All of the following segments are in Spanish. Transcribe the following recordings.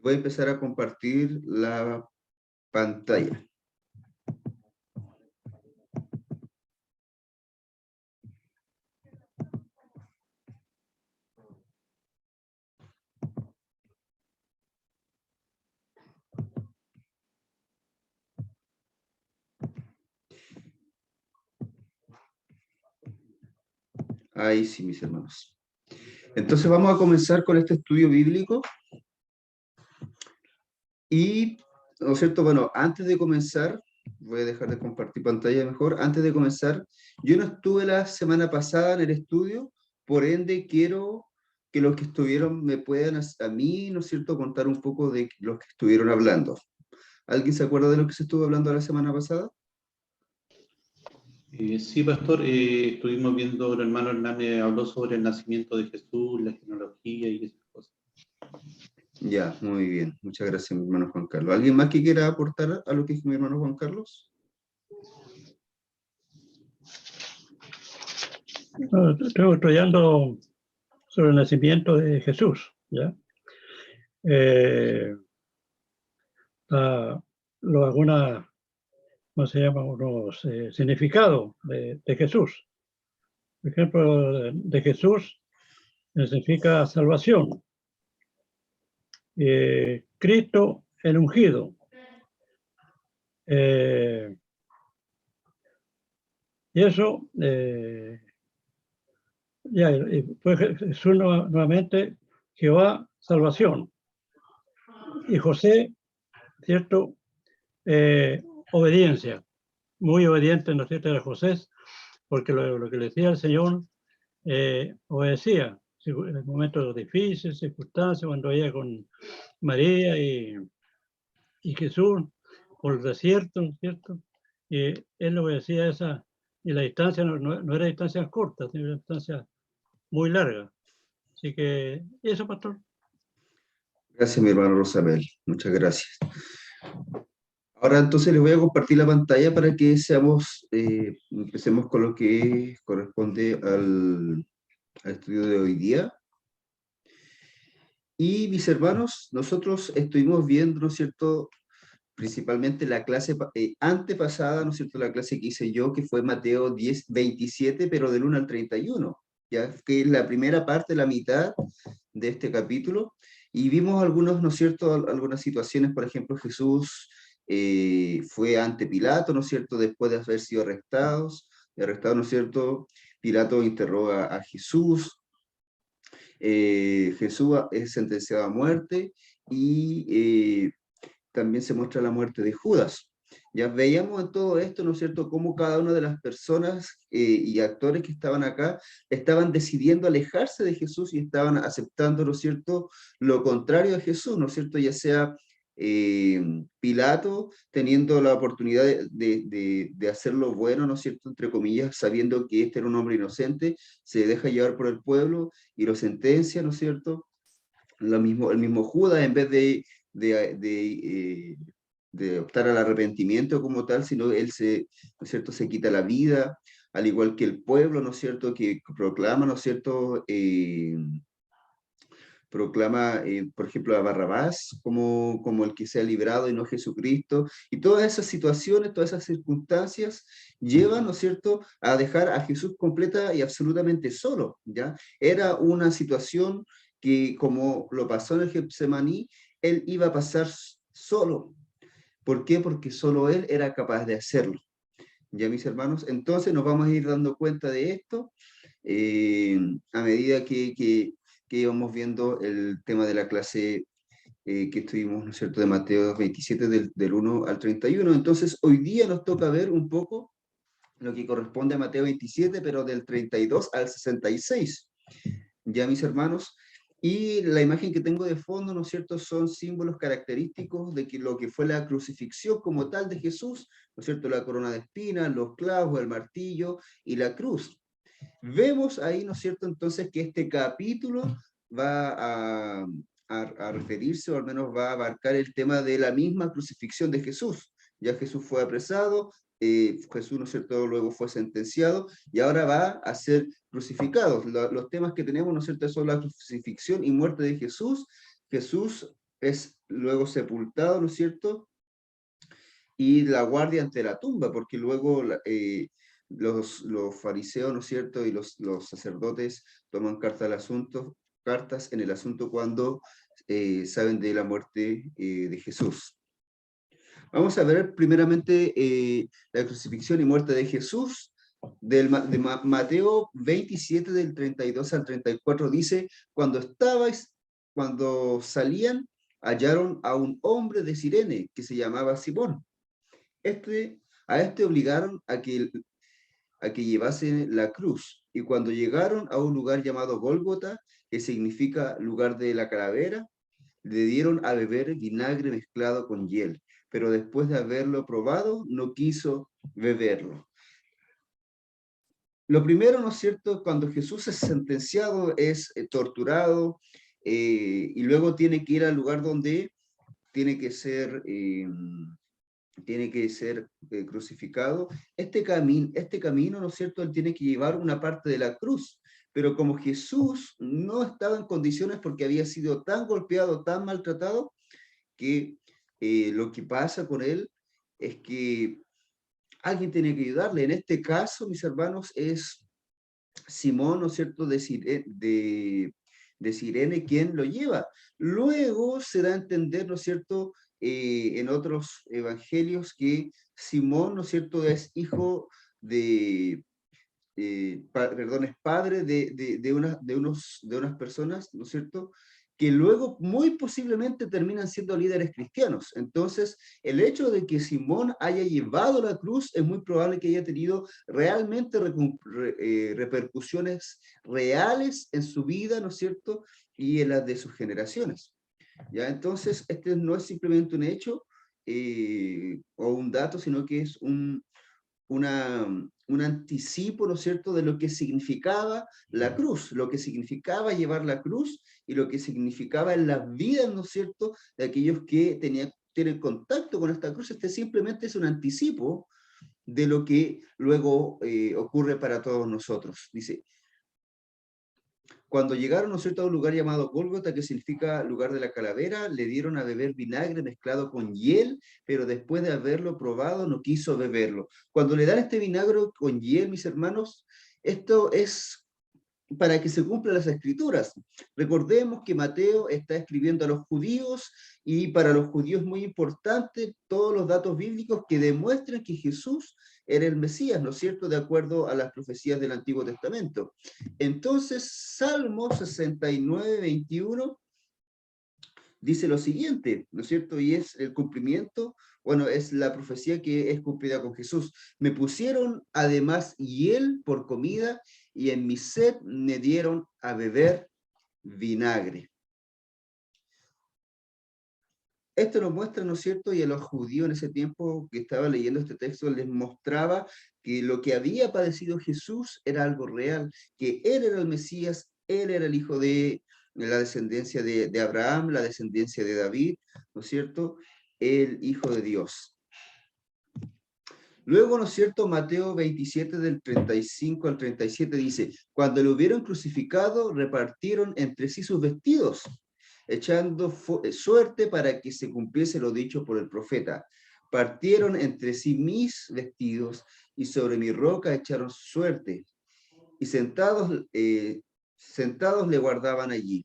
Voy a empezar a compartir la pantalla. Ahí sí, mis hermanos. Entonces vamos a comenzar con este estudio bíblico. Y, ¿no es cierto? Bueno, antes de comenzar, voy a dejar de compartir pantalla mejor. Antes de comenzar, yo no estuve la semana pasada en el estudio, por ende quiero que los que estuvieron me puedan a mí, ¿no es cierto?, contar un poco de los que estuvieron hablando. ¿Alguien se acuerda de lo que se estuvo hablando la semana pasada? Sí, pastor, estuvimos viendo, el hermano Hernández habló sobre el nacimiento de Jesús, la genealogía y esas cosas. Ya, muy bien. Muchas gracias, mi hermano Juan Carlos. ¿Alguien más que quiera aportar a lo que dijo mi hermano Juan Carlos? Estoy estudiando sobre el nacimiento de Jesús, ¿ya? Algunas, ¿cómo se llama? Unos significados de Jesús. Por ejemplo, de Jesús significa salvación. Cristo, el ungido. Y eso, ya, pues Jesús nuevamente, Jehová, salvación. Y José, ¿cierto? Obediencia, muy obediente, ¿no es cierto?, era José, porque lo que le decía el Señor, obedecía en momentos difíciles, circunstancias, cuando ella con María y Jesús por el desierto, ¿no es cierto? Y él obedecía esa, y la distancia no era distancias cortas, sino distancias muy largas. Así que eso, pastor. Gracias, mi hermano Rosamel. Muchas gracias. Ahora entonces les voy a compartir la pantalla para que empecemos con lo que corresponde al estudio de hoy día. Y mis hermanos, nosotros estuvimos viendo, ¿no es cierto?, principalmente la clase antepasada, ¿no es cierto?, la clase que hice yo, que fue Mateo 27, pero del 1 al 31, ya que es la primera parte, la mitad de este capítulo, y vimos algunos, ¿no es cierto?, algunas situaciones. Por ejemplo, Jesús fue ante Pilato, ¿no es cierto?, después de haber sido arrestado, ¿no es cierto?, Pilato interroga a Jesús. Jesús es sentenciado a muerte y también se muestra la muerte de Judas. Ya veíamos en todo esto, ¿no es cierto?, cómo cada una de las personas y actores que estaban acá estaban decidiendo alejarse de Jesús y estaban aceptando, ¿no es cierto?, lo contrario de Jesús, ¿no es cierto?, ya sea Pilato teniendo la oportunidad de hacer lo bueno, ¿no es cierto?, entre comillas, sabiendo que este era un hombre inocente, se deja llevar por el pueblo y lo sentencia, ¿no es cierto? El mismo Judas, en vez de optar al arrepentimiento como tal, sino él ¿no es cierto?, se quita la vida, al igual que el pueblo, ¿no es cierto?, que proclama, ¿no es cierto?, proclama, por ejemplo, a Barrabás como el que sea librado y no Jesucristo. Y todas esas situaciones, todas esas circunstancias llevan, ¿no es cierto?, a dejar a Jesús completa y absolutamente solo, ¿ya? Era una situación que, como lo pasó en el Getsemaní, él iba a pasar solo. ¿Por qué? Porque solo él era capaz de hacerlo. ¿Ya, mis hermanos? Entonces nos vamos a ir dando cuenta de esto a medida que íbamos viendo el tema de la clase que estuvimos, ¿no es cierto?, de Mateo 27 del 1 al 31. Entonces, hoy día nos toca ver un poco lo que corresponde a Mateo 27, pero del 32 al 66. Ya, mis hermanos, y la imagen que tengo de fondo, ¿no es cierto?, son símbolos característicos de lo que fue la crucifixión como tal de Jesús, ¿no es cierto?, la corona de espinas, los clavos, el martillo y la cruz. Vemos ahí, ¿no es cierto?, entonces que este capítulo va a referirse, o al menos va a abarcar el tema de la misma crucifixión de Jesús. Ya Jesús fue apresado, Jesús, ¿no es cierto?, luego fue sentenciado y ahora va a ser crucificado. Los temas que tenemos, ¿no es cierto?, son la crucifixión y muerte de Jesús. Jesús es luego sepultado, ¿no es cierto? Y la guardia ante la tumba, porque luego los fariseos, ¿no es cierto? Y los sacerdotes toman cartas en el asunto cuando saben de la muerte de Jesús. Vamos a ver primeramente la crucifixión y muerte de Jesús. Mateo 27 del 32 al 34 dice, cuando salían, hallaron a un hombre de Cirene que se llamaba Simón. A este obligaron a que llevase la cruz. Y cuando llegaron a un lugar llamado Gólgota, que significa lugar de la calavera, le dieron a beber vinagre mezclado con hiel, pero después de haberlo probado, no quiso beberlo. Lo primero, ¿no es cierto?, cuando Jesús es sentenciado, es torturado, y luego tiene que ir al lugar donde tiene que ser crucificado. Este camino, ¿no es cierto?, él tiene que llevar una parte de la cruz, pero como Jesús no estaba en condiciones porque había sido tan golpeado, tan maltratado, que lo que pasa con él es que alguien tiene que ayudarle. En este caso, mis hermanos, es Simón, ¿no es cierto?, de Cirene quien lo lleva. Luego se da a entender, ¿no es cierto?, en otros evangelios que Simón, ¿no es cierto?, es hijo perdón, es padre de unas personas, ¿no es cierto?, que luego muy posiblemente terminan siendo líderes cristianos. Entonces, el hecho de que Simón haya llevado la cruz es muy probable que haya tenido realmente repercusiones reales en su vida, ¿no es cierto?, y en las de sus generaciones. ¿Ya? Entonces, este no es simplemente un hecho o un dato, sino que es un anticipo, ¿no es cierto?, de lo que significaba la cruz, lo que significaba llevar la cruz y lo que significaba en las vidas, ¿no es cierto?, de aquellos que tienen contacto con esta cruz. Este simplemente es un anticipo de lo que luego ocurre para todos nosotros. Dice, cuando llegaron, ¿no es cierto?, a un lugar llamado Gólgota, que significa lugar de la calavera, le dieron a beber vinagre mezclado con hiel, pero después de haberlo probado no quiso beberlo. Cuando le dan este vinagre con hiel, mis hermanos, esto es para que se cumplan las escrituras. Recordemos que Mateo está escribiendo a los judíos y para los judíos es muy importante todos los datos bíblicos que demuestran que Jesús era el Mesías, ¿no es cierto?, de acuerdo a las profecías del Antiguo Testamento. Entonces, Salmo 69, 21 dice lo siguiente, ¿no es cierto? Y es el cumplimiento, bueno, es la profecía que es cumplida con Jesús. Me pusieron además hiel por comida y en mi sed me dieron a beber vinagre. Esto nos muestra, ¿no es cierto? Y a los judíos en ese tiempo que estaba leyendo este texto les mostraba que lo que había padecido Jesús era algo real, que él era el Mesías, él era el hijo de la descendencia de Abraham, la descendencia de David, ¿no es cierto? El hijo de Dios. Luego, ¿no es cierto?, Mateo 27 del 35 al 37 dice, cuando lo hubieron crucificado, repartieron entre sí sus vestidos, echando suerte para que se cumpliese lo dicho por el profeta. Partieron entre sí mis vestidos y sobre mi roca echaron suerte. Y sentados le guardaban allí.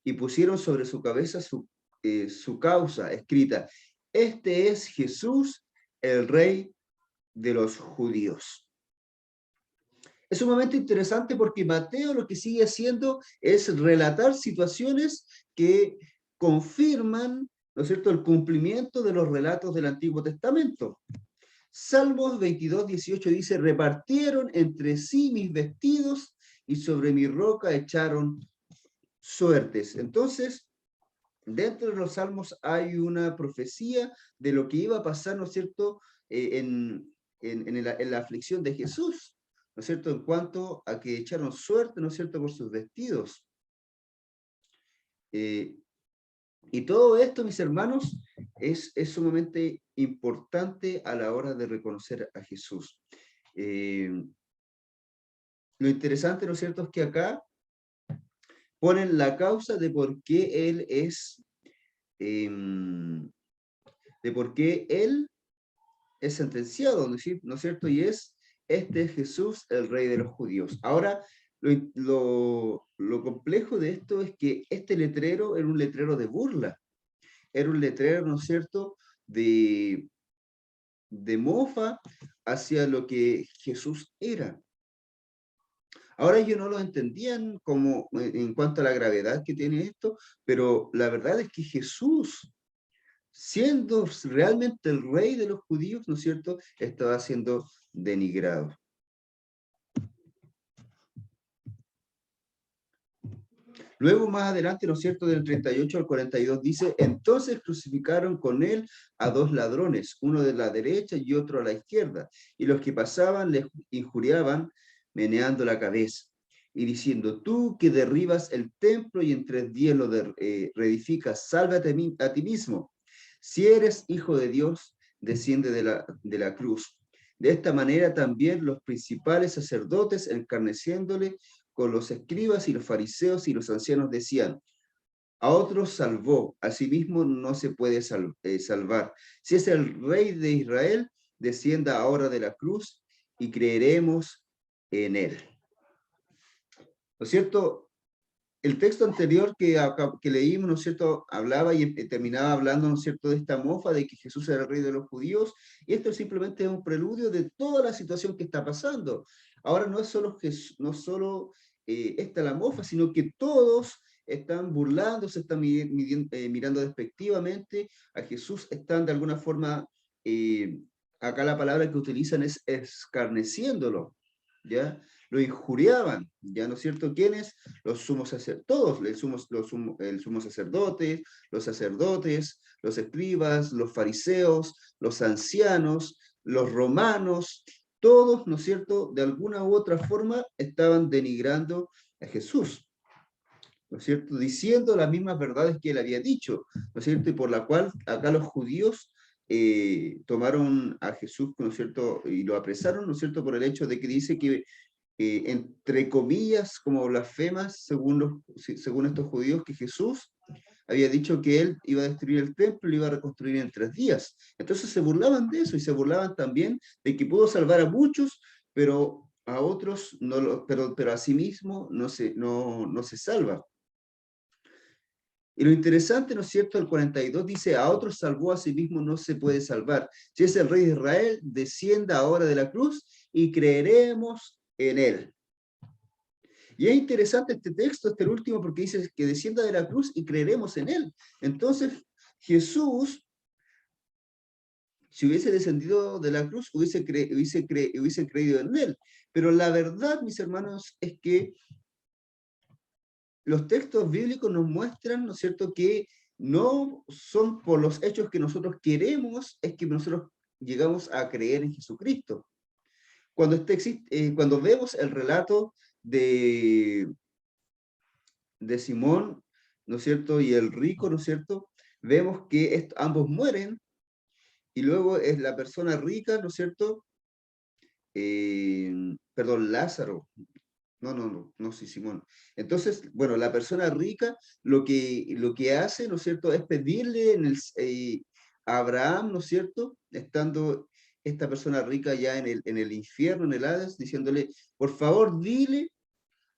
Y pusieron sobre su cabeza su causa escrita. Este es Jesús, el Rey de los judíos. Es sumamente interesante porque Mateo lo que sigue haciendo es relatar situaciones que confirman, ¿no es cierto?, el cumplimiento de los relatos del Antiguo Testamento. Salmos 22, 18 dice, repartieron entre sí mis vestidos y sobre mi roca echaron suertes. Entonces, dentro de los salmos hay una profecía de lo que iba a pasar, ¿no es cierto?, en la aflicción de Jesús, ¿no es cierto?, en cuanto a que echaron suerte, ¿no es cierto?, por sus vestidos. Y todo esto, mis hermanos, es sumamente importante a la hora de reconocer a Jesús. Lo interesante, ¿no es cierto?, es que acá ponen la causa de por qué Él es de por qué él es sentenciado, ¿no es cierto? Y este es Jesús, el rey de los judíos. Ahora, lo complejo de esto es que este letrero era un letrero de burla, era un letrero, ¿no es cierto?, de mofa hacia lo que Jesús era. Ahora ellos no lo entendían como en cuanto a la gravedad que tiene esto, pero la verdad es que Jesús, siendo realmente el rey de los judíos, ¿no es cierto?, estaba siendo denigrado. Luego más adelante, ¿no es cierto?, del 38 al 42 dice, entonces crucificaron con él a dos ladrones, uno de la derecha y otro a la izquierda, y los que pasaban les injuriaban meneando la cabeza y diciendo, tú que derribas el templo y en 3 días lo reedificas, sálvate a ti mismo. Si eres hijo de Dios, desciende de la cruz. De esta manera también los principales sacerdotes, encarneciéndole con los escribas y los fariseos y los ancianos, decían, a otros salvó, a sí mismo no se puede salvar. Si es el rey de Israel, descienda ahora de la cruz y creeremos en él. ¿No es cierto? El texto anterior que leímos, ¿no es cierto?, hablaba y terminaba hablando, ¿no es cierto?, de esta mofa de que Jesús era el rey de los judíos, y esto simplemente es un preludio de toda la situación que está pasando. Ahora no es solo, esta la mofa, sino que todos están burlando, se están mirando despectivamente a Jesús, están de alguna forma, acá la palabra que utilizan es escarneciéndolo, ¿ya? Lo injuriaban, ¿ya no es cierto? ¿Quiénes? Los sumos sacerdotes, todos, el sumo sacerdote, los sacerdotes, los escribas, los fariseos, los ancianos, los romanos, todos, ¿no es cierto?, de alguna u otra forma estaban denigrando a Jesús, ¿no es cierto?, diciendo las mismas verdades que él había dicho, ¿no es cierto?, y por la cual acá los judíos tomaron a Jesús, ¿no es cierto?, y lo apresaron, ¿no es cierto?, por el hecho de que dice que entre comillas, como blasfemas, según estos judíos, que Jesús había dicho que él iba a destruir el templo y lo iba a reconstruir en 3 días. Entonces se burlaban de eso y se burlaban también de que pudo salvar a muchos, pero a otros, pero a sí mismo no se salva. Y lo interesante, ¿no es cierto?, el 42 dice, a otros salvó, a sí mismo no se puede salvar. Si es el rey de Israel, descienda ahora de la cruz y creeremos en él. Y es interesante este texto, este último, porque dice que descienda de la cruz y creeremos en él. Entonces, Jesús, si hubiese descendido de la cruz, hubiese creído en él. Pero la verdad, mis hermanos, es que los textos bíblicos nos muestran, ¿no es cierto?, que no son por los hechos que nosotros queremos, es que nosotros llegamos a creer en Jesucristo. Cuando vemos el relato de Simón, ¿no es cierto?, y el rico, ¿no es cierto?, vemos que ambos mueren, y luego es la persona rica, ¿no es cierto?, perdón, Lázaro, no, sí, Simón. Entonces, bueno, la persona rica lo que hace, ¿no es cierto?, es pedirle a Abraham, ¿no es cierto?, estando esta persona rica ya en el infierno, en el Hades, diciéndole, por favor, dile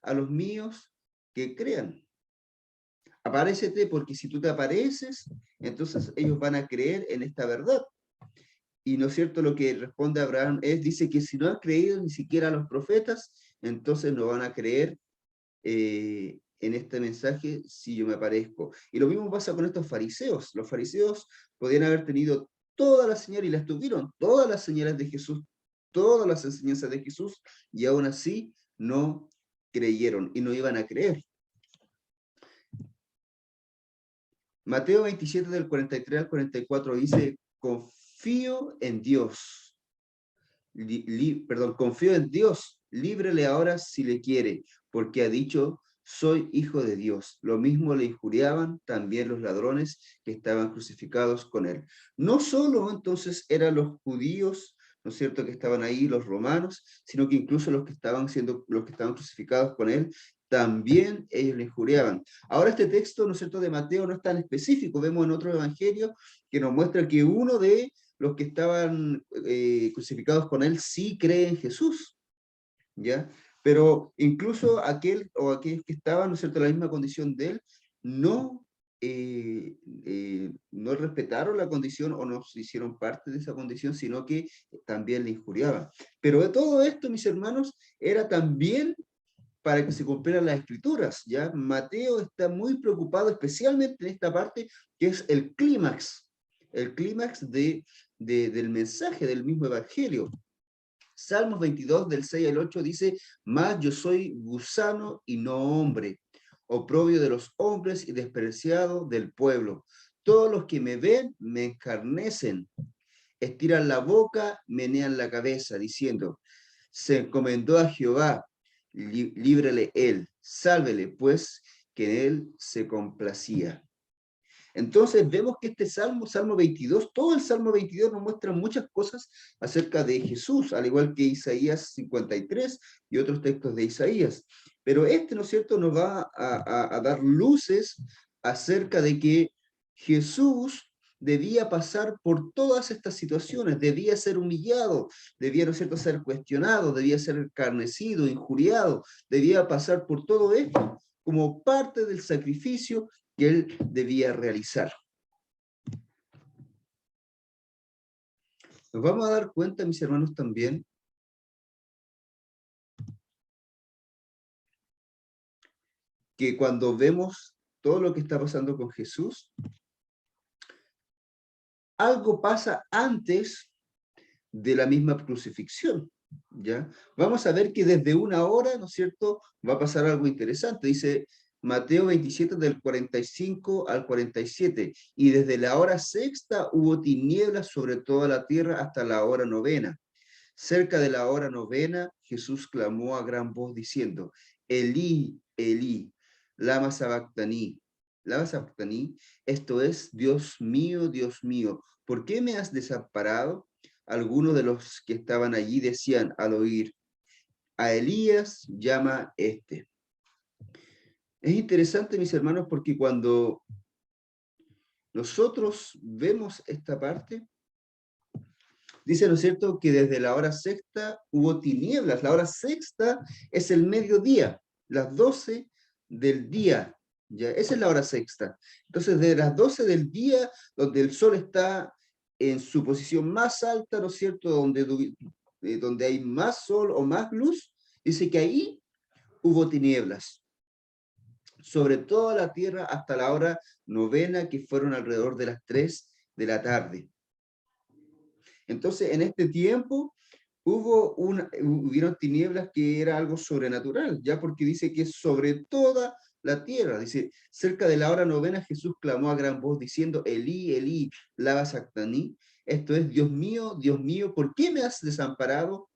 a los míos que crean. Apárecete, porque si tú te apareces, entonces ellos van a creer en esta verdad. Y no es cierto, lo que responde Abraham dice que si no han creído ni siquiera a los profetas, entonces no van a creer en este mensaje si yo me aparezco. Y lo mismo pasa con estos fariseos. Los fariseos podían haber tenido todas las señales, y las tuvieron, todas las señales de Jesús, todas las enseñanzas de Jesús, y aún así no creyeron y no iban a creer. Mateo 27 del 43 al 44 dice, confío en Dios, confío en Dios, líbrele ahora si le quiere, porque ha dicho, soy hijo de Dios. Lo mismo le injuriaban también los ladrones que estaban crucificados con él. No solo entonces eran los judíos, ¿no es cierto?, que estaban ahí, los romanos, sino que incluso los que estaban crucificados con él también ellos le injuriaban. Ahora este texto, ¿no es cierto?, de Mateo no es tan específico. Vemos en otro evangelio que nos muestra que uno de los que estaban crucificados con él sí cree en Jesús, ¿ya? Pero incluso aquel o aquellos que estaban, ¿no es cierto?, en la misma condición de él, no, no respetaron la condición o no se hicieron parte de esa condición, sino que también le injuriaban. Pero de todo esto, mis hermanos, era también para que se cumplieran las escrituras, ¿ya? Mateo está muy preocupado, especialmente en esta parte, que es el clímax del mensaje del mismo evangelio. Salmos 22, del 6 al 8, dice, mas yo soy gusano y no hombre, oprobio de los hombres y despreciado del pueblo. Todos los que me ven me escarnecen, estiran la boca, menean la cabeza, diciendo, se encomendó a Jehová, líbrele él, sálvele, pues que en él se complacía. Entonces vemos que este Salmo 22, todo el Salmo 22 nos muestra muchas cosas acerca de Jesús, al igual que Isaías 53 y otros textos de Isaías. Pero este, ¿no es cierto?, nos va a dar luces acerca de que Jesús debía pasar por todas estas situaciones, debía ser humillado, debía, ¿no es cierto?, ser cuestionado, debía ser escarnecido, injuriado, debía pasar por todo esto como parte del sacrificio que él debía realizar. Nos vamos a dar cuenta, mis hermanos, también que cuando vemos todo lo que está pasando con Jesús, algo pasa antes de la misma crucifixión, ¿ya? Vamos a ver que desde una hora, ¿no es cierto?, va a pasar algo interesante. Dice Mateo 27, del 45 al 47, y desde la hora sexta hubo tinieblas sobre toda la tierra hasta la hora novena. Cerca de la hora novena, Jesús clamó a gran voz diciendo, Elí, Elí, lama sabactani. Lama sabactani, esto es, Dios mío, ¿por qué me has desamparado? Algunos de los que estaban allí decían al oír, a Elías llama este. Es interesante, mis hermanos, porque cuando nosotros vemos esta parte, dice, ¿no es cierto?, que desde la hora sexta hubo tinieblas. La hora sexta es el mediodía, las 12 del día. ¿Ya? Esa es la hora sexta. Entonces, de las 12 del día, donde el sol está en su posición más alta, ¿no es cierto?, donde hay más sol o más luz, dice que ahí hubo tinieblas sobre toda la tierra hasta la hora novena, que fueron alrededor de las 3 de la tarde. Entonces, en este tiempo hubieron tinieblas que era algo sobrenatural, ya porque dice que sobre toda la tierra, dice, cerca de la hora novena Jesús clamó a gran voz diciendo, Elí, Elí, lama sabactani, esto es, Dios mío, ¿por qué me has desamparado?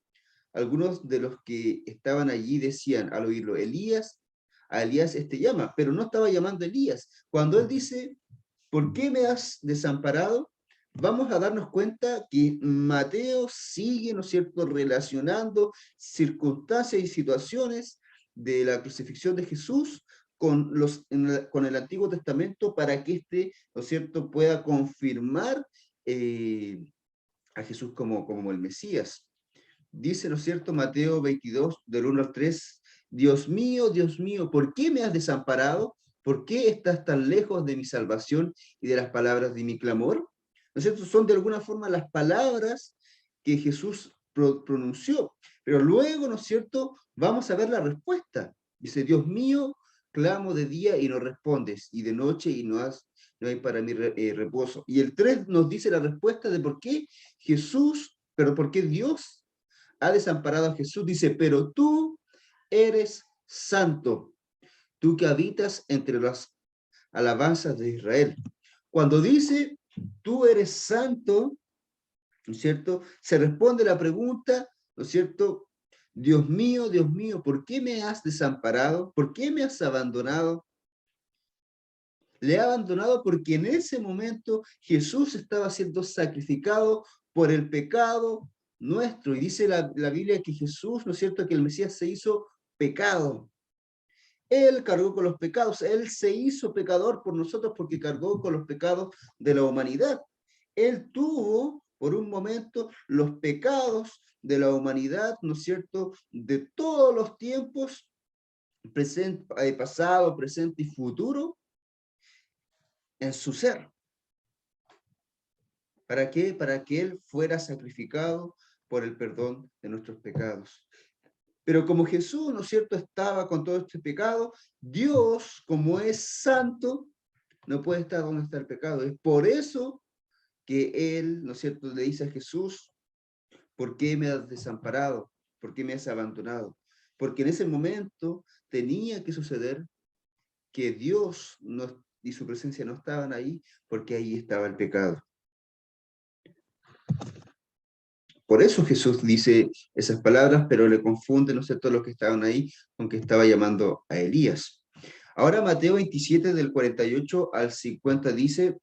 Algunos de los que estaban allí decían al oírlo, a Elías llama, pero no estaba llamando a Elías. Cuando él dice, ¿por qué me has desamparado? Vamos a darnos cuenta que Mateo sigue, ¿no es cierto?, relacionando circunstancias y situaciones de la crucifixión de Jesús con el Antiguo Testamento para que ¿no es cierto?, pueda confirmar a Jesús como el Mesías. Dice, ¿no es cierto?, Mateo 22, del 1 al 3, Dios mío, ¿por qué me has desamparado? ¿Por qué estás tan lejos de mi salvación y de las palabras de mi clamor? ¿No es cierto? Son de alguna forma las palabras que Jesús pronunció. Pero luego, ¿no es cierto?, vamos a ver la respuesta. Dice, Dios mío, clamo de día y no respondes, y de noche y no hay para mí reposo. Y el 3 nos dice la respuesta de por qué por qué Dios ha desamparado a Jesús. Dice, pero tú eres santo, tú que habitas entre las alabanzas de Israel. Cuando dice, tú eres santo, ¿no es cierto?, se responde la pregunta, ¿no es cierto?, Dios mío, ¿por qué me has desamparado? ¿Por qué me has abandonado? Le ha abandonado porque en ese momento Jesús estaba siendo sacrificado por el pecado nuestro. Y dice la Biblia que Jesús, ¿no es cierto?, que el Mesías se hizo pecado. Él cargó con los pecados, Él se hizo pecador por nosotros porque cargó con los pecados de la humanidad. Él tuvo por un momento los pecados de la humanidad, ¿no es cierto?, de todos los tiempos, pasado, presente y futuro, en su ser. ¿Para qué? Para que Él fuera sacrificado por el perdón de nuestros pecados. Pero como Jesús, ¿no es cierto?, estaba con todo este pecado, Dios, como es santo, no puede estar donde está el pecado. Es por eso que Él, ¿no es cierto?, le dice a Jesús, ¿por qué me has desamparado? ¿Por qué me has abandonado? Porque en ese momento tenía que suceder que Dios y su presencia no estaban ahí, porque ahí estaba el pecado. Por eso Jesús dice esas palabras, pero le confunde, ¿no es cierto?, los que estaban ahí, aunque estaba llamando a Elías. Ahora Mateo 27, del 48 al 50 dice,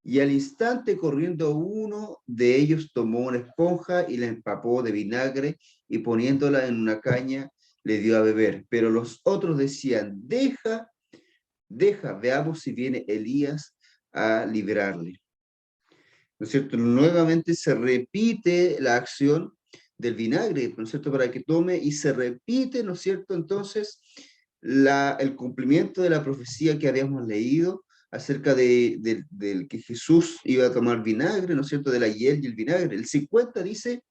y al instante corriendo uno de ellos tomó una esponja y la empapó de vinagre y poniéndola en una caña le dio a beber. Pero los otros decían, deja, veamos si viene Elías a liberarle. ¿No es cierto? Nuevamente se repite la acción del vinagre, ¿no es cierto?, para que tome y se repite, ¿no es cierto?, entonces el cumplimiento de la profecía que habíamos leído acerca del que Jesús iba a tomar vinagre, ¿no es cierto?, de la hiel y el vinagre. El 50 dice,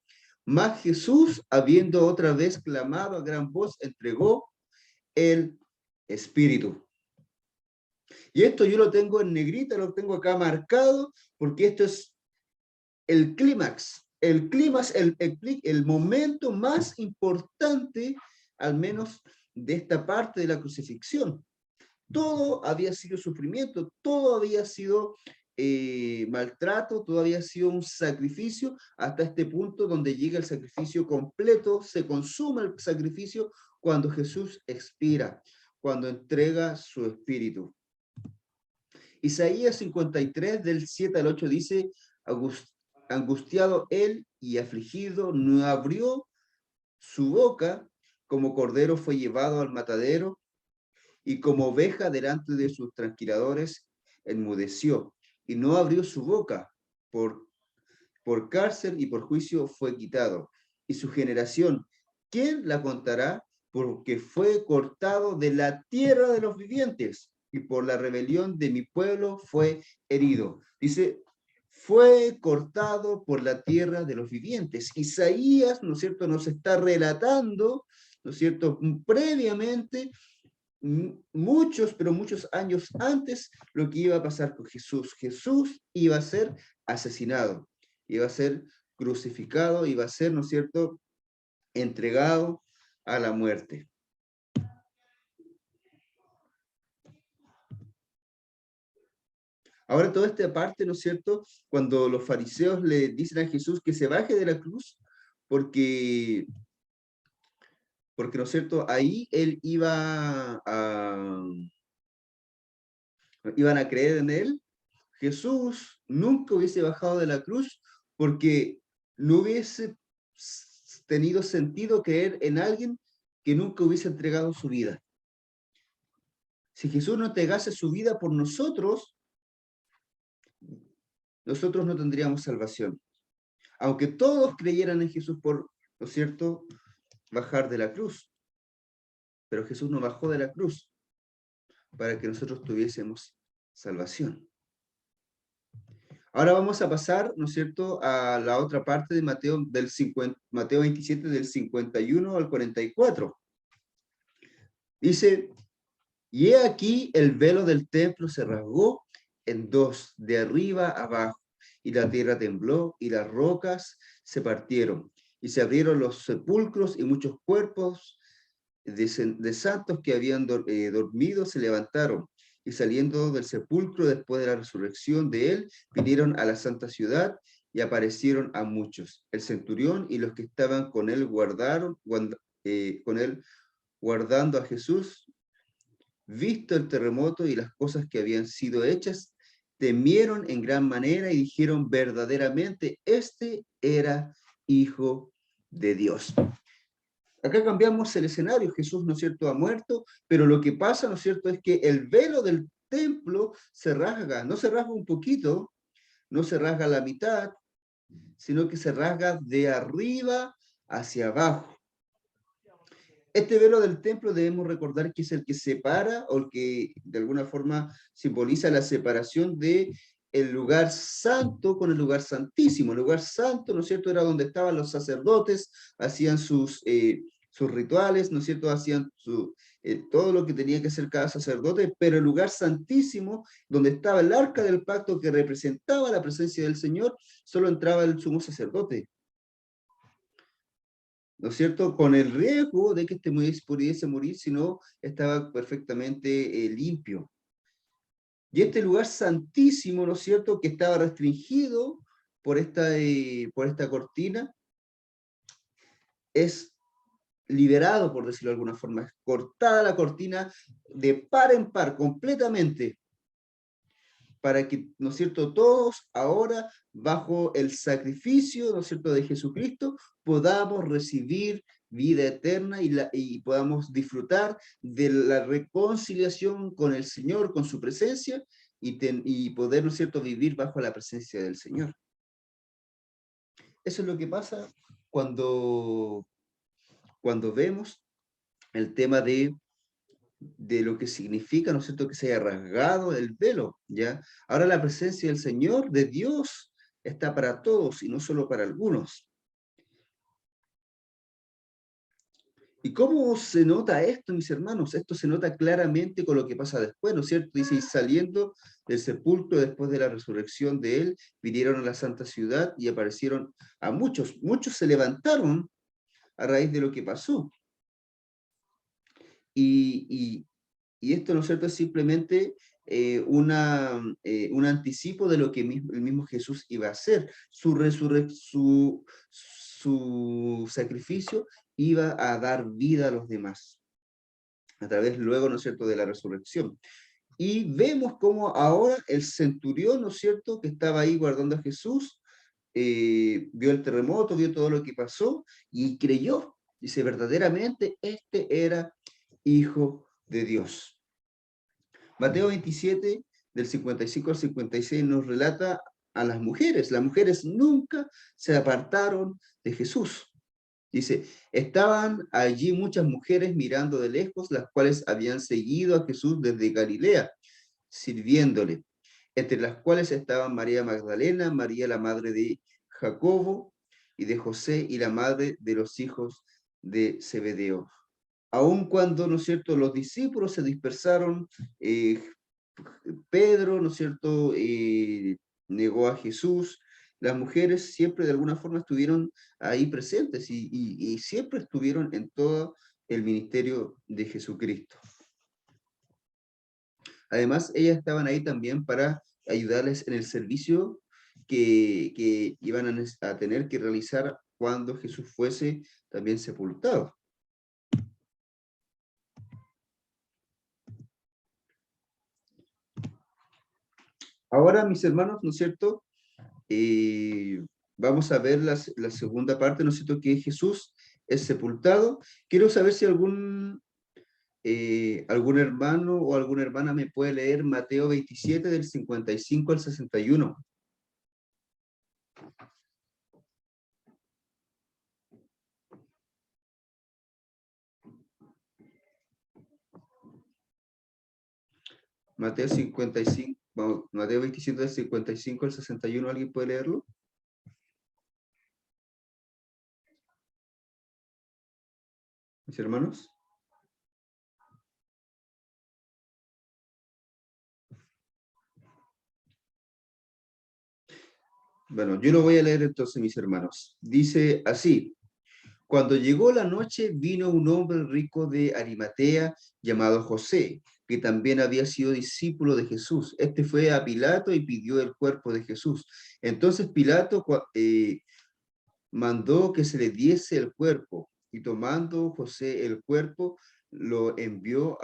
mas Jesús, habiendo otra vez clamado a gran voz, entregó el Espíritu. Y esto yo lo tengo en negrita, lo tengo acá marcado, porque esto es el clímax, el momento más importante, al menos de esta parte de la crucifixión. Todo había sido sufrimiento, todo había sido maltrato, todo había sido un sacrificio, hasta este punto donde llega el sacrificio completo, se consuma el sacrificio cuando Jesús expira, cuando entrega su espíritu. Isaías 53, del 7 al 8 dice, angustiado él y afligido, no abrió su boca, como cordero fue llevado al matadero, y como oveja delante de sus tranquiladores, enmudeció, y no abrió su boca, por cárcel y por juicio fue quitado. Y su generación, ¿quién la contará? Porque fue cortado de la tierra de los vivientes, y por la rebelión de mi pueblo fue herido. Dice, fue cortado por la tierra de los vivientes. Isaías, ¿no es cierto?, nos está relatando, ¿no es cierto?, previamente, muchos, pero muchos años antes, lo que iba a pasar con Jesús. Jesús iba a ser asesinado, iba a ser crucificado, iba a ser, ¿no es cierto?, entregado a la muerte. Ahora, toda esta parte, ¿no es cierto?, cuando los fariseos le dicen a Jesús que se baje de la cruz, porque ¿no es cierto?, ahí él iban a creer en él. Jesús nunca hubiese bajado de la cruz porque no hubiese tenido sentido creer en alguien que nunca hubiese entregado su vida. Si Jesús no entregase su vida por nosotros, nosotros no tendríamos salvación. Aunque todos creyeran en Jesús por, ¿no es cierto?, bajar de la cruz. Pero Jesús no bajó de la cruz para que nosotros tuviésemos salvación. Ahora vamos a pasar, ¿no es cierto?, a la otra parte de Mateo, Mateo 27, del 51 al 44. Dice, y he aquí el velo del templo se rasgó en dos, de arriba a abajo, y la tierra tembló, y las rocas se partieron, y se abrieron los sepulcros, y muchos cuerpos de santos que habían dormido se levantaron, y saliendo del sepulcro después de la resurrección de él, vinieron a la santa ciudad y aparecieron a muchos. El centurión y los que estaban con él guardando a Jesús, visto el terremoto y las cosas que habían sido hechas, temieron en gran manera y dijeron, verdaderamente, este era Hijo de Dios. Acá cambiamos el escenario, Jesús, ¿no es cierto?, ha muerto, pero lo que pasa, ¿no es cierto?, es que el velo del templo se rasga, no se rasga un poquito, no se rasga la mitad, sino que se rasga de arriba hacia abajo. Este velo del templo debemos recordar que es el que separa o el que de alguna forma simboliza la separación de el lugar santo con el lugar santísimo. El lugar santo, ¿no es cierto?, era donde estaban los sacerdotes, hacían sus rituales, ¿no es cierto?, hacían todo lo que tenía que hacer cada sacerdote, pero el lugar santísimo, donde estaba el arca del pacto que representaba la presencia del Señor, solo entraba el sumo sacerdote. ¿No es cierto? Con el riesgo de que este pudiese morir si no estaba perfectamente limpio. Y este lugar santísimo, ¿no es cierto?, que estaba restringido por esta cortina, es liberado, por decirlo de alguna forma, es cortada la cortina de par en par, completamente, para que, ¿no es cierto?, todos ahora, bajo el sacrificio, ¿no es cierto?, de Jesucristo, podamos recibir vida eterna y podamos disfrutar de la reconciliación con el Señor, con su presencia, y poder, ¿no es cierto?, vivir bajo la presencia del Señor. Eso es lo que pasa cuando vemos el tema de lo que significa, ¿no es cierto?, que se haya rasgado el velo, ¿ya? Ahora la presencia del Señor, de Dios, está para todos y no solo para algunos. ¿Y cómo se nota esto, mis hermanos? Esto se nota claramente con lo que pasa después, ¿no es cierto? Dice, y saliendo del sepulcro después de la resurrección de él, vinieron a la santa ciudad y aparecieron a muchos. Muchos se levantaron a raíz de lo que pasó. Y esto, ¿no es cierto?, es simplemente un anticipo de lo que el mismo Jesús iba a hacer. Su sacrificio iba a dar vida a los demás, a través luego, ¿no es cierto?, de la resurrección. Y vemos cómo ahora el centurión, ¿no es cierto?, que estaba ahí guardando a Jesús, vio el terremoto, vio todo lo que pasó y creyó. Dice, verdaderamente este era Hijo de Dios. Mateo 27, del 55 al 56, nos relata a las mujeres. Las mujeres nunca se apartaron de Jesús. Dice, estaban allí muchas mujeres mirando de lejos, las cuales habían seguido a Jesús desde Galilea, sirviéndole, entre las cuales estaban María Magdalena, María la madre de Jacobo y de José y la madre de los hijos de Zebedeo. Aun cuando, ¿no es cierto?, los discípulos se dispersaron, Pedro, ¿no es cierto?, negó a Jesús, las mujeres siempre de alguna forma estuvieron ahí presentes y siempre estuvieron en todo el ministerio de Jesucristo. Además, ellas estaban ahí también para ayudarles en el servicio que iban a tener que realizar cuando Jesús fuese también sepultado. Ahora, mis hermanos, ¿no es cierto?, vamos a ver la segunda parte, ¿no es cierto?, que Jesús es sepultado. Quiero saber si algún hermano o alguna hermana me puede leer Mateo 27, del 55 al 61. Mateo 55, Mateo 27, del 55 al 61, ¿alguien puede leerlo? Mis hermanos. Bueno, yo lo voy a leer entonces, mis hermanos. Dice así: cuando llegó la noche, vino un hombre rico de Arimatea llamado José, que también había sido discípulo de Jesús. Este fue a Pilato y pidió el cuerpo de Jesús. Entonces Pilato mandó que se le diese el cuerpo, y tomando José el cuerpo, lo envió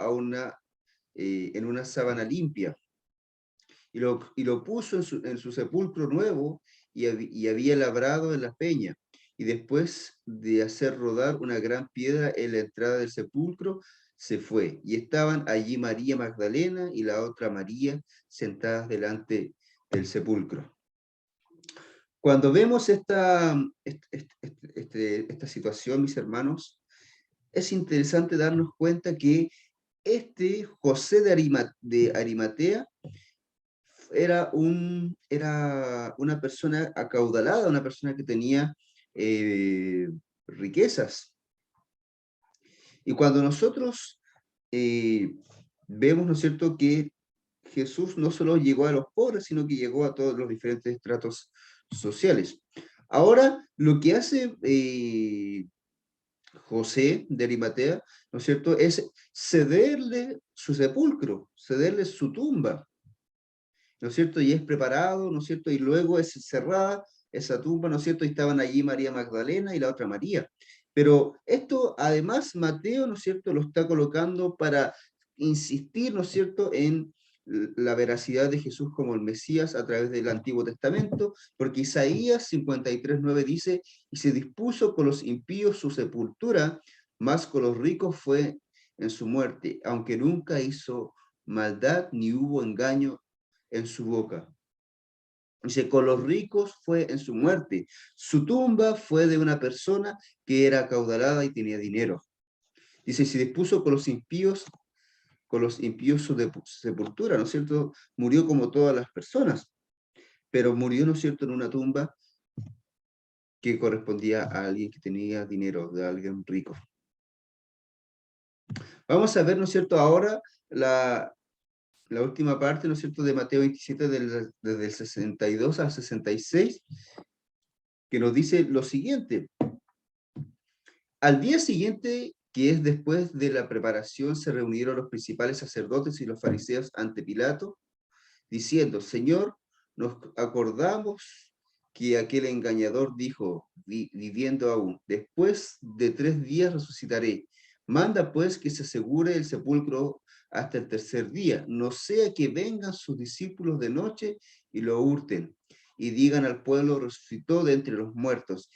en una sábana limpia, y lo puso en su sepulcro nuevo, y había labrado en la peña, y después de hacer rodar una gran piedra en la entrada del sepulcro, se fue. Y estaban allí María Magdalena y la otra María sentadas delante del sepulcro. Cuando vemos esta situación, mis hermanos, es interesante darnos cuenta que José de Arimatea era una persona acaudalada, una persona que tenía riquezas. Y cuando nosotros vemos, ¿no es cierto?, que Jesús no solo llegó a los pobres, sino que llegó a todos los diferentes estratos sociales. Ahora, lo que hace José de Arimatea, ¿no es cierto?, es cederle su sepulcro, cederle su tumba, ¿no es cierto? Y es preparado, ¿no es cierto? Y luego es cerrada esa tumba, ¿no es cierto? Y estaban allí María Magdalena y la otra María. Pero esto, además, Mateo, ¿no es cierto?, lo está colocando para insistir, ¿no es cierto?, en la veracidad de Jesús como el Mesías a través del Antiguo Testamento, porque Isaías 53:9 dice, y se dispuso con los impíos su sepultura, más con los ricos fue en su muerte, aunque nunca hizo maldad ni hubo engaño en su boca. Dice, con los ricos fue en su muerte. Su tumba fue de una persona que era acaudalada y tenía dinero. Dice, se dispuso con los impíos su sepultura, ¿no es cierto? Murió como todas las personas, pero murió, ¿no es cierto?, en una tumba que correspondía a alguien que tenía dinero, de alguien rico. Vamos a ver, ¿no es cierto?, ahora la última parte, ¿no es cierto?, de Mateo 27, desde el 62 al 66, que nos dice lo siguiente. Al día siguiente, que es después de la preparación, se reunieron los principales sacerdotes y los fariseos ante Pilato, diciendo, Señor, nos acordamos que aquel engañador dijo, viviendo aún, después de 3 días resucitaré. Manda pues que se asegure el sepulcro hasta el tercer día, no sea que vengan sus discípulos de noche y lo hurten, y digan al pueblo, resucitó de entre los muertos,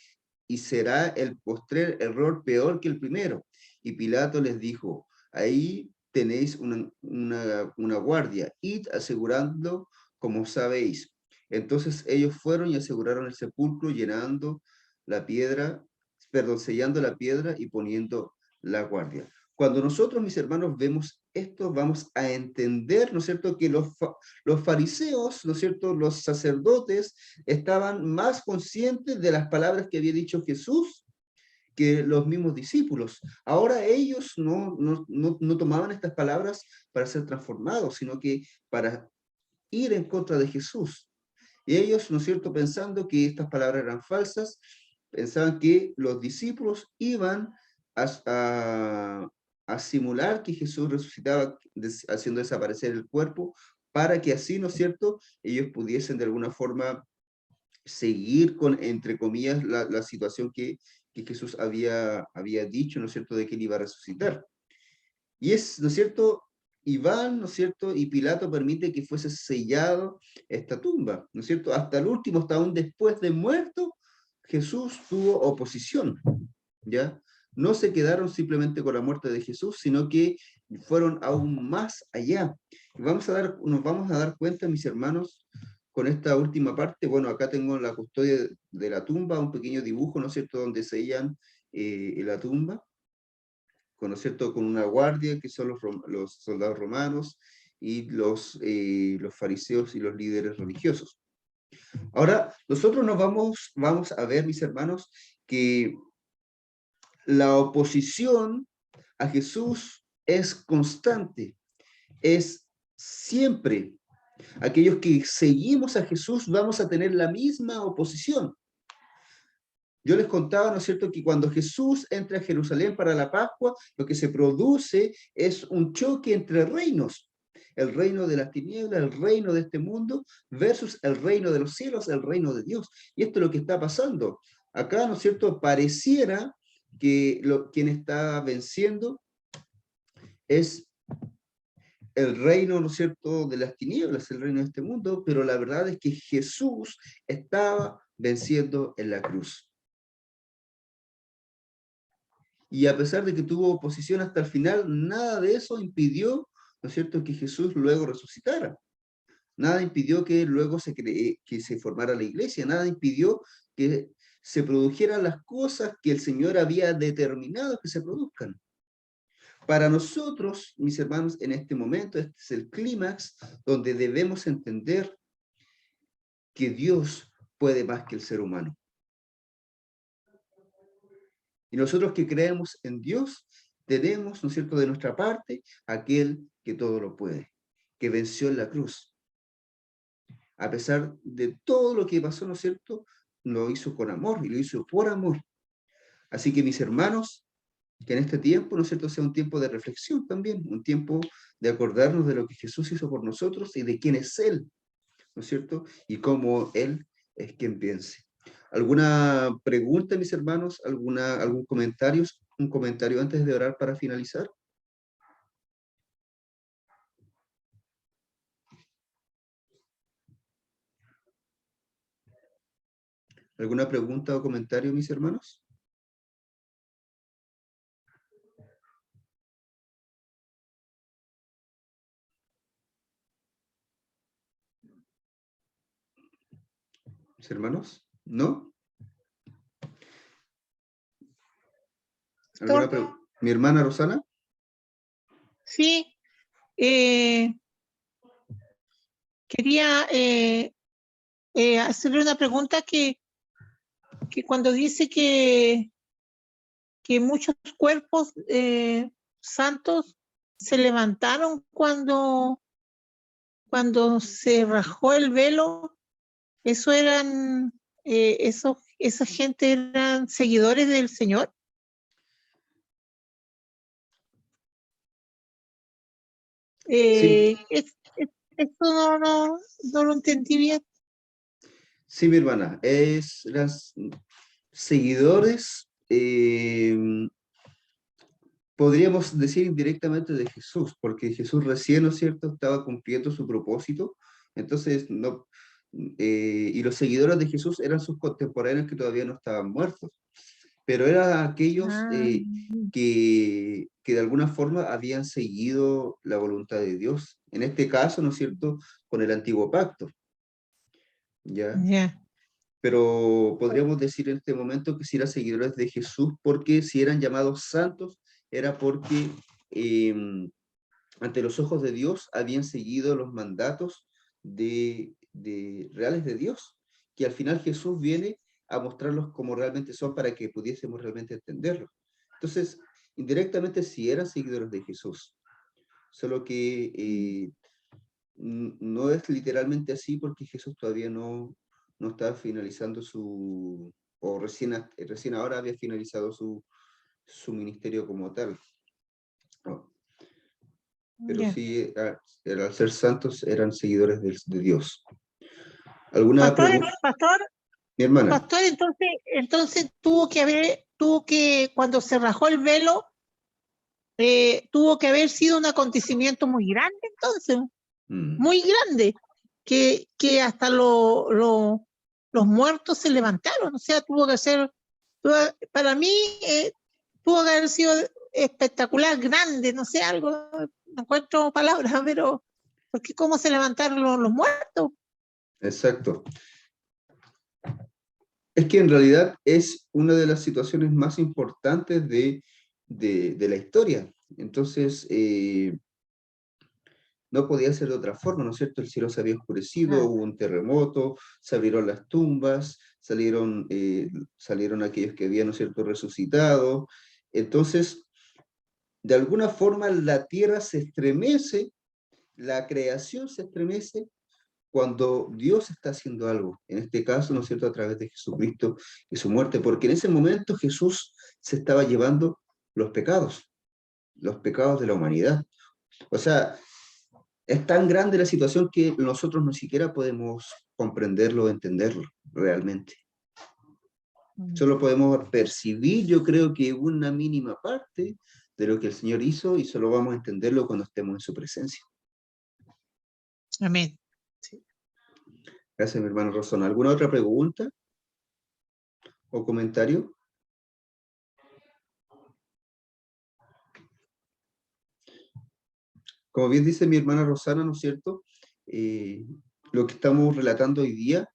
y será el postrer error peor que el primero. Y Pilato les dijo, ahí tenéis una guardia, id asegurando como sabéis. Entonces ellos fueron y aseguraron el sepulcro, llenando la piedra, perdón, sellando la piedra y poniendo la guardia. Cuando nosotros, mis hermanos, vemos esto, vamos a entender, ¿no es cierto?, que los fariseos, ¿no es cierto?, los sacerdotes estaban más conscientes de las palabras que había dicho Jesús que los mismos discípulos. Ahora ellos no tomaban estas palabras para ser transformados, sino que para ir en contra de Jesús. Y ellos, ¿no es cierto?, pensando que estas palabras eran falsas, pensaban que los discípulos iban a simular que Jesús resucitaba haciendo desaparecer el cuerpo, para que así, ¿no es cierto?, ellos pudiesen de alguna forma seguir con, entre comillas, la situación que Jesús había dicho, ¿no es cierto?, de que él iba a resucitar. Y es, ¿no es cierto?, Iván, ¿no es cierto?, y Pilato permite que fuese sellado esta tumba, ¿no es cierto? Hasta el último, hasta aún después de muerto, Jesús tuvo oposición, ¿ya? No se quedaron simplemente con la muerte de Jesús, sino que fueron aún más allá. Y nos vamos a dar cuenta, mis hermanos, con esta última parte. Bueno, acá tengo la custodia de la tumba, un pequeño dibujo, ¿no es cierto?, donde sellan la tumba, ¿no es cierto?, con una guardia, que son los soldados romanos, y los fariseos y los líderes religiosos. Ahora, nosotros vamos a ver, mis hermanos, que la oposición a Jesús es constante, es siempre. Aquellos que seguimos a Jesús vamos a tener la misma oposición. Yo les contaba, ¿no es cierto?, que cuando Jesús entra a Jerusalén para la Pascua, lo que se produce es un choque entre reinos. El reino de las tinieblas, el reino de este mundo, versus el reino de los cielos, el reino de Dios. Y esto es lo que está pasando. Acá, ¿no es cierto?, pareciera que quien está venciendo es el reino, ¿no es cierto?, de las tinieblas, el reino de este mundo, pero la verdad es que Jesús estaba venciendo en la cruz. y a pesar de que tuvo oposición hasta el final, nada de eso impidió, ¿no es cierto?, que Jesús luego resucitara. Nada impidió que luego que se formara la iglesia, nada impidió que se produjeran las cosas que el Señor había determinado que se produzcan. Para nosotros, mis hermanos, en este momento, este es el clímax donde debemos entender que Dios puede más que el ser humano. Y nosotros que creemos en Dios, tenemos, ¿no es cierto?, de nuestra parte, aquel que todo lo puede, que venció en la cruz. A pesar de todo lo que pasó, ¿no es cierto?, lo hizo con amor y lo hizo por amor. Así que mis hermanos, que en este tiempo, ¿no es cierto?, sea un tiempo de reflexión también, un tiempo de acordarnos de lo que Jesús hizo por nosotros y de quién es Él, ¿no es cierto?, y cómo Él es quien piense. ¿Alguna pregunta, mis hermanos? ¿Algún comentario? ¿Un comentario antes de orar para finalizar? ¿Alguna pregunta o comentario, mis hermanos? ¿Mis hermanos? ¿No? ¿Alguna pregunta? ¿Mi hermana Rosana? Sí, quería hacerle una pregunta que cuando dice que muchos cuerpos santos se levantaron cuando se rajó el velo, eso eran, esa gente eran seguidores del Señor. Sí. Esto no lo entendí bien. Sí, mi hermana, eran seguidores, podríamos decir indirectamente de Jesús, porque Jesús recién, ¿no es cierto?, estaba cumpliendo su propósito, entonces, no, y los seguidores de Jesús eran sus contemporáneos que todavía no estaban muertos, pero eran aquellos que de alguna forma habían seguido la voluntad de Dios, en este caso, ¿no es cierto?, con el antiguo pacto, ¿ya? Ya. Pero podríamos decir en este momento que si eran seguidores de Jesús, porque si eran llamados santos, era porque ante los ojos de Dios habían seguido los mandatos reales de Dios, que al final Jesús viene a mostrarlos como realmente son para que pudiésemos realmente entenderlos. Entonces, indirectamente sí eran seguidores de Jesús, solo que no es literalmente así porque Jesús todavía no estaba finalizando o recién ahora había finalizado su ministerio como tal. No. Pero Ya. sí, al ser santos, eran seguidores de Dios. ¿Alguna Pastor, pregunta? Mi hermana. entonces tuvo que, cuando se rajó el velo, tuvo que haber sido un acontecimiento muy grande, entonces, muy grande, que hasta los muertos se levantaron, o sea, para mí, tuvo que haber sido espectacular, grande, no sé, algo, no encuentro palabras, pero, porque cómo se levantaron los muertos. Exacto. Es que en realidad es una de las situaciones más importantes de la historia. Entonces, no podía ser de otra forma, ¿no es cierto? El cielo se había oscurecido, hubo un terremoto, se abrieron las tumbas, salieron aquellos que habían, ¿no es cierto?, resucitado. Entonces, de alguna forma la tierra se estremece, la creación se estremece cuando Dios está haciendo algo, en este caso, ¿no es cierto?, a través de Jesucristo y su muerte, porque en ese momento Jesús se estaba llevando los pecados de la humanidad. O sea, es tan grande la situación que nosotros ni siquiera podemos comprenderlo o entenderlo realmente. Solo podemos percibir, yo creo que una mínima parte de lo que el Señor hizo y solo vamos a entenderlo cuando estemos en su presencia. Amén. Sí. Gracias, mi hermano Rosana. ¿Alguna otra pregunta o comentario? Como bien dice mi hermana Rosana, ¿no es cierto? Lo que estamos relatando hoy día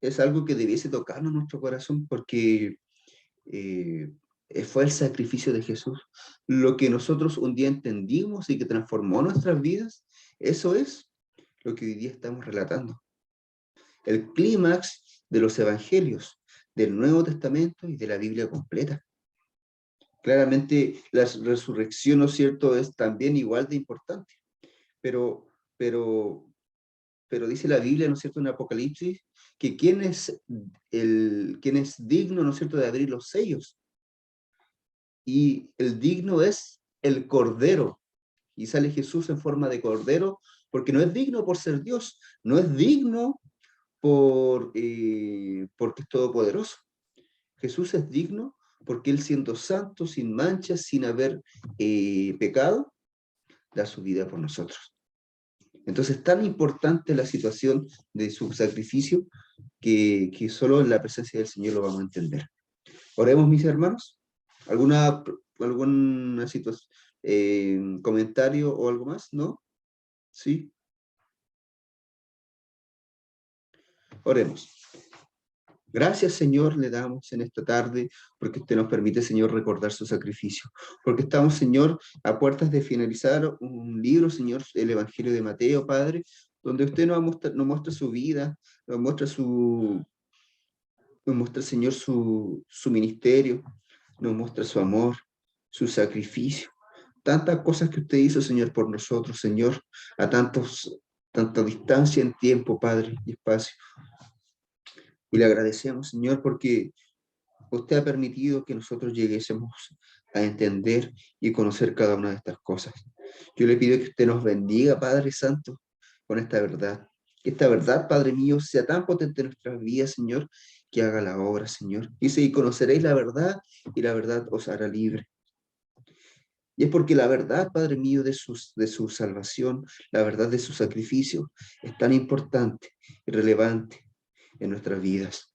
es algo que debiese tocarnos nuestro corazón porque fue el sacrificio de Jesús. Lo que nosotros un día entendimos y que transformó nuestras vidas, eso es lo que hoy día estamos relatando. El clímax de los evangelios, del Nuevo Testamento y de la Biblia completa. Claramente la resurrección, ¿no es cierto?, es también igual de importante, pero dice la Biblia, ¿no es cierto?, en Apocalipsis, que quién es digno, ¿no es cierto?, de abrir los sellos. Y el digno es el Cordero. Y sale Jesús en forma de Cordero, porque no es digno por ser Dios, no es digno porque es todopoderoso. Jesús es digno porque Él, siendo santo, sin manchas, sin haber pecado, da su vida por nosotros. Entonces, tan importante la situación de su sacrificio que solo en la presencia del Señor lo vamos a entender. Oremos, mis hermanos. ¿Alguna situación, comentario o algo más? ¿No? ¿Sí? Oremos. Gracias, Señor, le damos en esta tarde, porque usted nos permite, Señor, recordar su sacrificio. Porque estamos, Señor, a puertas de finalizar un libro, Señor, el Evangelio de Mateo, Padre, donde usted nos muestra su vida, nos muestra, Señor, su ministerio, nos muestra su amor, su sacrificio. Tantas cosas que usted hizo, Señor, por nosotros, Señor, a tanta distancia en tiempo, Padre, y espacio. Y le agradecemos, Señor, porque usted ha permitido que nosotros lleguésemos a entender y conocer cada una de estas cosas. Yo le pido que usted nos bendiga, Padre Santo, con esta verdad. Que esta verdad, Padre mío, sea tan potente en nuestras vidas, Señor, que haga la obra, Señor. Dice, y conoceréis la verdad, y la verdad os hará libre. Y es porque la verdad, Padre mío, de su salvación, la verdad de su sacrificio, es tan importante y relevante en nuestras vidas,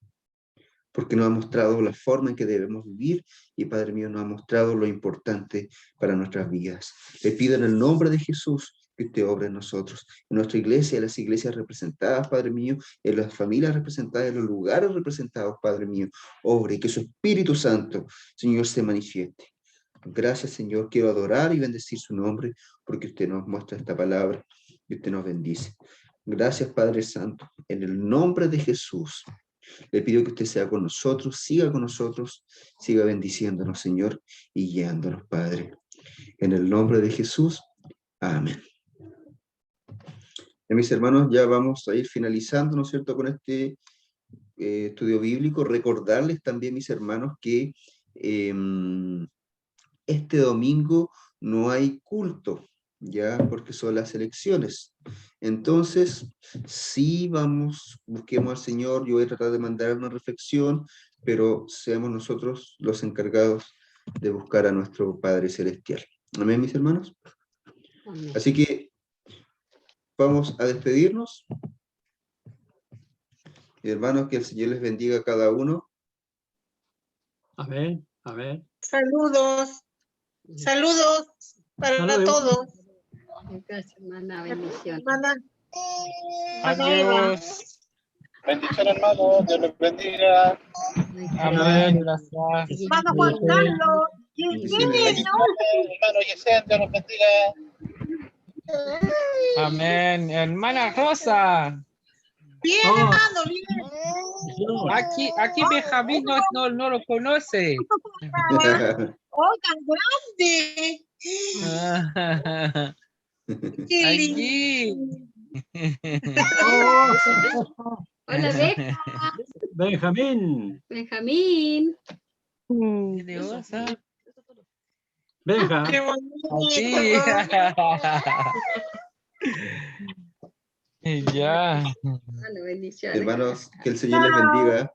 porque nos ha mostrado la forma en que debemos vivir y, Padre mío, nos ha mostrado lo importante para nuestras vidas. Le pido en el nombre de Jesús que usted obre en nosotros, en nuestra iglesia, en las iglesias representadas, Padre mío, en las familias representadas, en los lugares representados, Padre mío, obre y que su Espíritu Santo, Señor, se manifieste. Gracias, Señor, quiero adorar y bendecir su nombre, porque usted nos muestra esta palabra y usted nos bendice. Gracias, Padre Santo, en el nombre de Jesús. Le pido que usted sea con nosotros, siga bendiciéndonos, Señor, y guiándonos, Padre. En el nombre de Jesús, amén. Mis hermanos, ya vamos a ir finalizando, ¿no es cierto?, con este estudio bíblico. Recordarles también, mis hermanos, que este domingo no hay culto, ya, porque son las elecciones. Entonces, sí, busquemos al Señor. Yo voy a tratar de mandar una reflexión, pero seamos nosotros los encargados de buscar a nuestro Padre Celestial. Amén, mis hermanos. Amén. Así que vamos a despedirnos. Hermanos, que el Señor les bendiga a cada uno. Amén, amén. Saludos. Saludos para todos. Gracias, hermana. Bendición. Hermana. Adiós. Bendición, hermano. Dios los bendiga. Amén. Gracias. Hermano Juan Carlos. Hermano Yesen, Dios los bendiga. Amén. Hermana Rosa. Bien, hermano, bien. Aquí Benjamín no lo conoce. ¡Oh, tan grande! ¡Qué lindo! Hola, Beca. Benjamín. Benjamín. Benja. ¡Qué bonito! Ya. Bueno, bendiciones. Hermanos, que el Señor les bendiga.